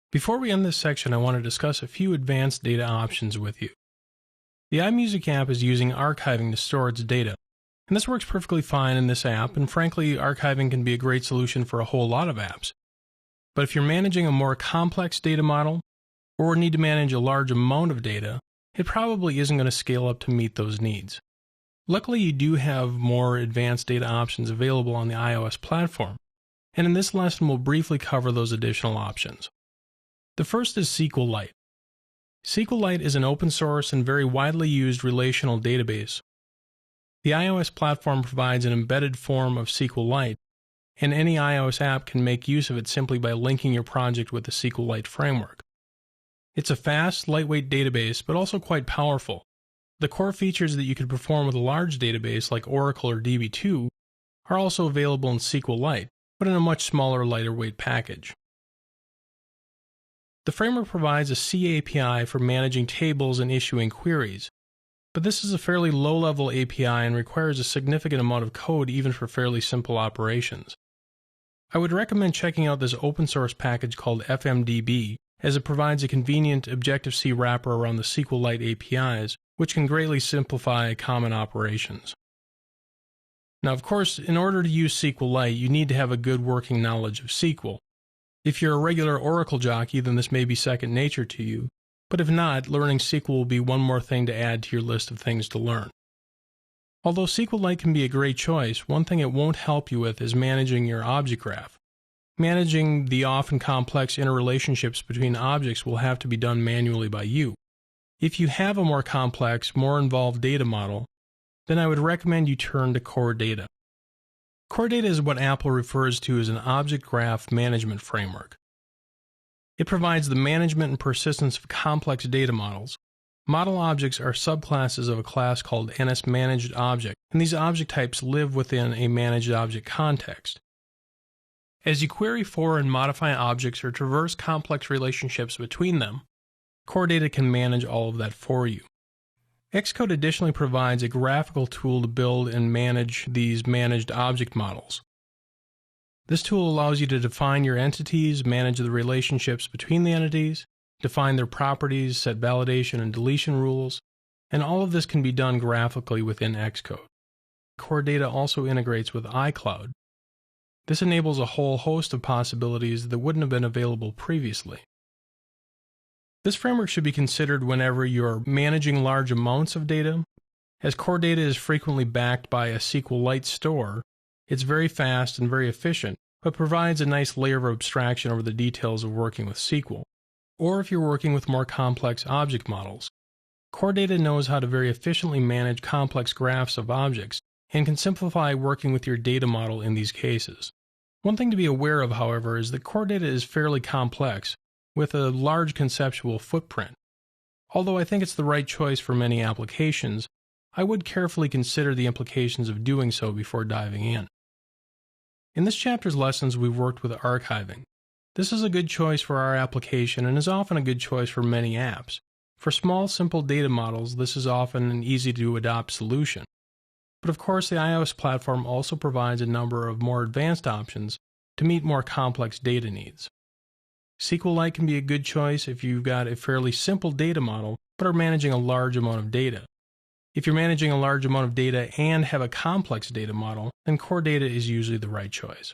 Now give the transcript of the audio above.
Before we end this section, I want to discuss a few advanced data options with you. The iMusic app is using archiving to store its data, and this works perfectly fine in this app, and frankly, archiving can be a great solution for a whole lot of apps. But if you're managing a more complex data model, or need to manage a large amount of data, it probably isn't going to scale up to meet those needs. Luckily, you do have more advanced data options available on the iOS platform, and in this lesson we'll briefly cover those additional options. The first is SQLite. SQLite is an open source and very widely used relational database. The iOS platform provides an embedded form of SQLite, and any iOS app can make use of it simply by linking your project with the SQLite framework. It's a fast, lightweight database, but also quite powerful. The core features that you could perform with a large database like Oracle or DB2 are also available in SQLite, but in a much smaller, lighter weight package. The framework provides a C API for managing tables and issuing queries, but this is a fairly low-level API and requires a significant amount of code even for fairly simple operations. I would recommend checking out this open-source package called FMDB, as it provides a convenient Objective-C wrapper around the SQLite APIs, which can greatly simplify common operations. Now, of course, in order to use SQLite, you need to have a good working knowledge of SQL. If you're a regular Oracle jockey, then this may be second nature to you, but if not, learning SQL will be one more thing to add to your list of things to learn. Although SQLite can be a great choice, one thing it won't help you with is managing your object graph. Managing the often complex interrelationships between objects will have to be done manually by you. If you have a more complex, more involved data model, then I would recommend you turn to Core Data. Core Data is what Apple refers to as an object graph management framework. It provides the management and persistence of complex data models. Model objects are subclasses of a class called NS-managed object, and these object types live within a managed object context. As you query for and modify objects or traverse complex relationships between them, Core Data can manage all of that for you. Xcode additionally provides a graphical tool to build and manage these managed object models. This tool allows you to define your entities, manage the relationships between the entities, define their properties, set validation and deletion rules, and all of this can be done graphically within Xcode. Core Data also integrates with iCloud. This enables a whole host of possibilities that wouldn't have been available previously. This framework should be considered whenever you're managing large amounts of data. As Core Data is frequently backed by a SQLite store, it's very fast and very efficient, but provides a nice layer of abstraction over the details of working with SQL. Or if you're working with more complex object models, Core Data knows how to very efficiently manage complex graphs of objects and can simplify working with your data model in these cases. One thing to be aware of, however, is that Core Data is fairly complex, with a large conceptual footprint. Although I think it's the right choice for many applications, I would carefully consider the implications of doing so before diving in. In this chapter's lessons, we've worked with archiving. This is a good choice for our application and is often a good choice for many apps. For small, simple data models, this is often an easy-to-adopt solution. But of course, the iOS platform also provides a number of more advanced options to meet more complex data needs. SQLite can be a good choice if you've got a fairly simple data model but are managing a large amount of data. If you're managing a large amount of data and have a complex data model, then Core Data is usually the right choice.